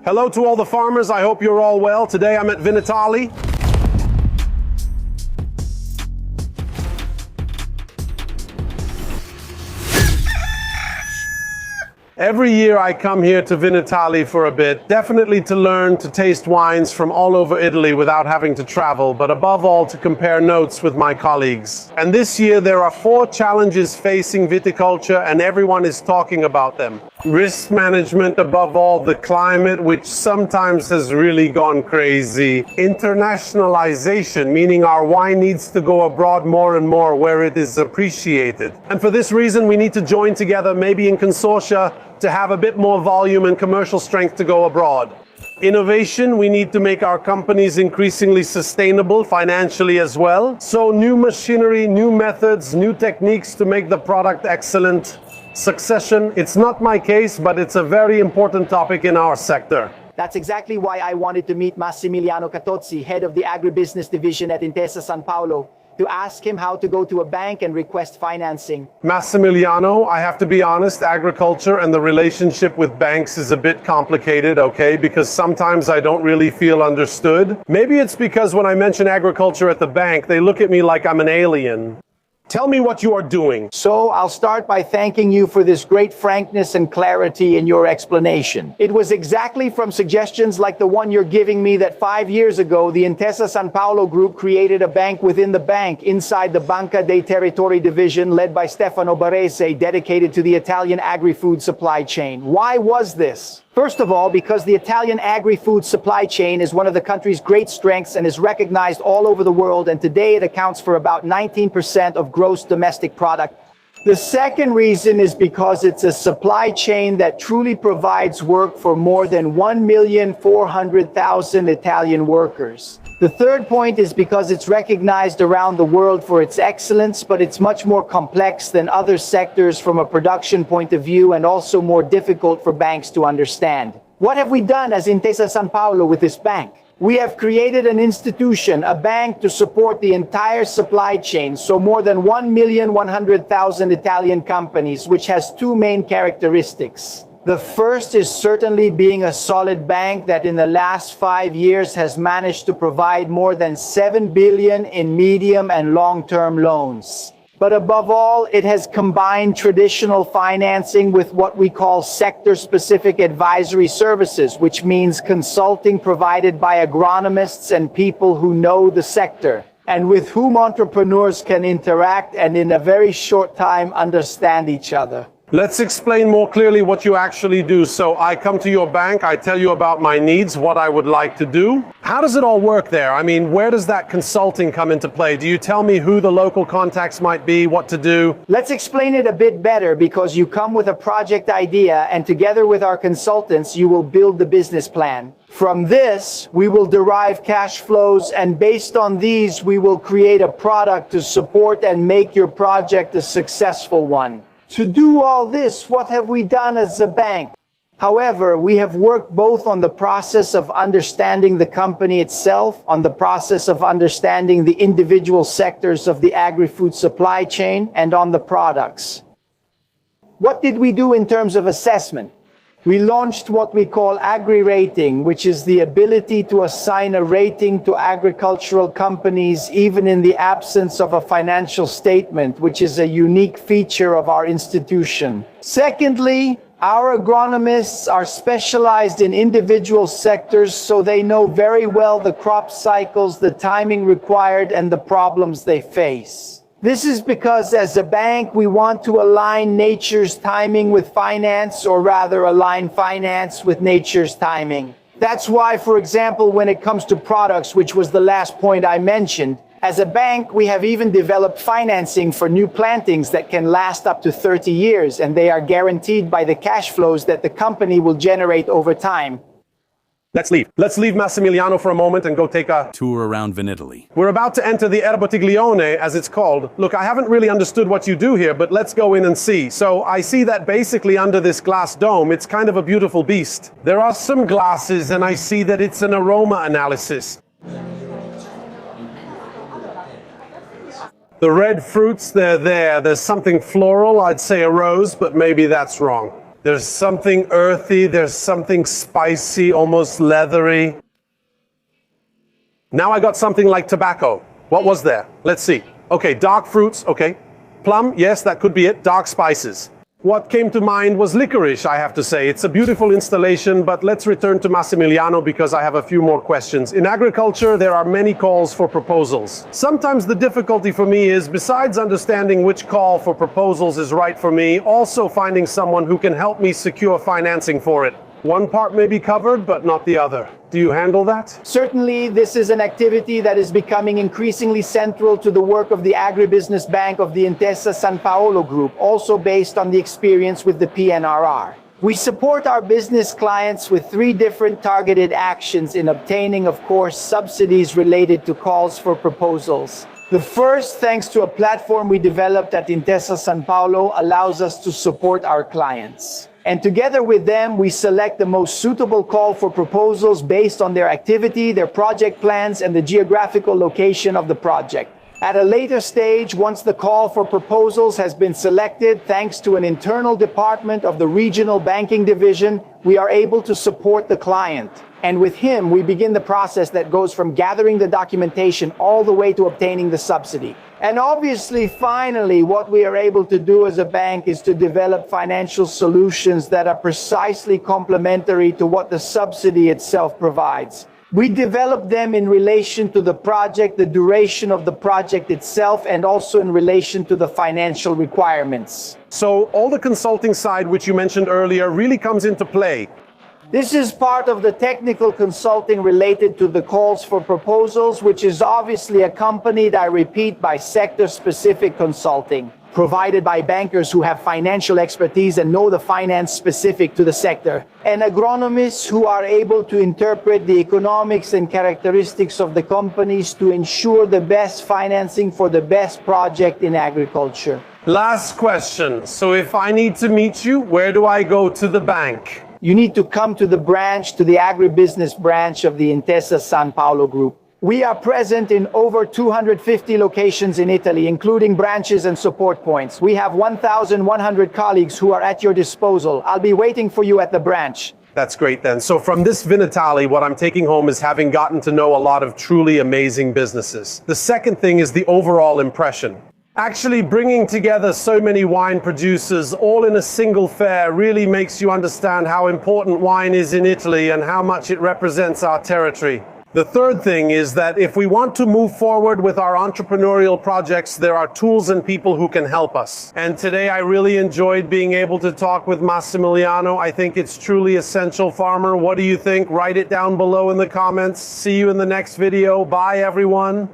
Hello to all the farmers, I hope you're all well. Today I'm at Vinitaly. Every year I come here to Vinitaly for a bit, definitely to learn to taste wines from all over Italy without having to travel, but above all to compare notes with my colleagues. And this year there are 4 challenges facing viticulture and everyone is talking about them. Risk management, above all, the climate, which sometimes has really gone crazy. Internationalization, meaning our wine needs to go abroad more and more where it is appreciated. And for this reason we need to join together, maybe in consortia, to have a bit more volume and commercial strength to go abroad. Innovation, we need to make our companies increasingly sustainable financially as well. So new machinery, new methods, new techniques to make the product excellent. Succession, it's not my case, but it's a very important topic in our sector. That's exactly why I wanted to meet Massimiliano Catozzi, head of the agribusiness division at Intesa Sanpaolo, to ask him how to go to a bank and request financing. Massimiliano, I have to be honest, agriculture and the relationship with banks is a bit complicated, okay? Because sometimes I don't really feel understood. Maybe it's because when I mention agriculture at the bank, they look at me like I'm an alien. Tell me what you are doing. So I'll start by thanking you for this great frankness and clarity in your explanation. It was exactly from suggestions like the one you're giving me that 5 years ago, the Intesa Sanpaolo group created a bank within the bank inside the Banca dei Territori division led by Stefano Barese, dedicated to the Italian agri-food supply chain. Why was this? First of all, because the Italian agri-food supply chain is one of the country's great strengths and is recognized all over the world, and today it accounts for about 19% of gross domestic product. The second reason is because it's a supply chain that truly provides work for more than 1,400,000 Italian workers. The third point is because it's recognized around the world for its excellence, but it's much more complex than other sectors from a production point of view and also more difficult for banks to understand. What have we done as Intesa Sanpaolo with this bank? We have created an institution, a bank to support the entire supply chain, so more than 1,100,000 Italian companies, which has 2 main characteristics. The first is certainly being a solid bank that in the last 5 years has managed to provide more than 7 billion in medium and long-term loans. But above all, it has combined traditional financing with what we call sector-specific advisory services, which means consulting provided by agronomists and people who know the sector, and with whom entrepreneurs can interact and in a very short time understand each other. Let's explain more clearly what you actually do. So I come to your bank, I tell you about my needs, what I would like to do. How does it all work there? I mean, where does that consulting come into play? Do you tell me who the local contacts might be, what to do? Let's explain it a bit better, because you come with a project idea and together with our consultants, you will build the business plan. From this, we will derive cash flows, and based on these, we will create a product to support and make your project a successful one. To do all this, what have we done as a bank? However, we have worked both on the process of understanding the company itself, on the process of understanding the individual sectors of the agri-food supply chain, and on the products. What did we do in terms of assessment? We launched what we call Agri rating, which is the ability to assign a rating to agricultural companies even in the absence of a financial statement, which is a unique feature of our institution. Secondly, our agronomists are specialized in individual sectors, so they know very well the crop cycles, the timing required, and the problems they face. This is because as a bank, we want to align nature's timing with finance, or rather align finance with nature's timing. That's why, for example, when it comes to products, which was the last point I mentioned, as a bank, we have even developed financing for new plantings that can last up to 30 years, and they are guaranteed by the cash flows that the company will generate over time. Let's leave. Let's leave Massimiliano for a moment and go take a tour around Vinitaly. We're about to enter the Bottiglione, as it's called. Look, I haven't really understood what you do here, but let's go in and see. So I see that basically under this glass dome, it's kind of a beautiful beast. There are some glasses, and I see that it's an aroma analysis. The red fruits, they're there. There's something floral, I'd say a rose, but maybe that's wrong. There's something earthy, there's something spicy, almost leathery. Now I got something like tobacco. What was there? Let's see. Okay, dark fruits, okay. Plum, yes, that could be it. Dark spices. What came to mind was licorice, I have to say. It's a beautiful installation, but let's return to Massimiliano because I have a few more questions. In agriculture, there are many calls for proposals. Sometimes the difficulty for me is, besides understanding which call for proposals is right for me, also finding someone who can help me secure financing for it. One part may be covered, but not the other. Do you handle that? Certainly, this is an activity that is becoming increasingly central to the work of the Agribusiness Bank of the Intesa Sanpaolo Group, also based on the experience with the PNRR. We support our business clients with 3 different targeted actions in obtaining, of course, subsidies related to calls for proposals. The first, thanks to a platform we developed at Intesa Sanpaolo, allows us to support our clients. And together with them, we select the most suitable call for proposals based on their activity, their project plans, and the geographical location of the project. At a later stage, once the call for proposals has been selected, thanks to an internal department of the regional banking division, we are able to support the client. And with him, we begin the process that goes from gathering the documentation all the way to obtaining the subsidy. And obviously, finally, what we are able to do as a bank is to develop financial solutions that are precisely complementary to what the subsidy itself provides. We develop them in relation to the project, the duration of the project itself, and also in relation to the financial requirements. So all the consulting side, which you mentioned earlier, really comes into play. This is part of the technical consulting related to the calls for proposals, which is obviously accompanied, I repeat, by sector-specific consulting, provided by bankers who have financial expertise and know the finance specific to the sector, and agronomists who are able to interpret the economics and characteristics of the companies to ensure the best financing for the best project in agriculture. Last question. So if I need to meet you, where do I go to the bank? You need to come to the branch, to the agribusiness branch of the Intesa Sanpaolo Group. We are present in over 250 locations in Italy, including branches and support points. We have 1,100 colleagues who are at your disposal. I'll be waiting for you at the branch. That's great then. So from this Vinitaly, what I'm taking home is having gotten to know a lot of truly amazing businesses. The second thing is the overall impression. Actually, bringing together so many wine producers all in a single fair really makes you understand how important wine is in Italy and how much it represents our territory. The third thing is that if we want to move forward with our entrepreneurial projects, there are tools and people who can help us. And today I really enjoyed being able to talk with Massimiliano. I think it's truly essential, farmer. What do you think? Write it down below in the comments. See you in the next video. Bye, everyone.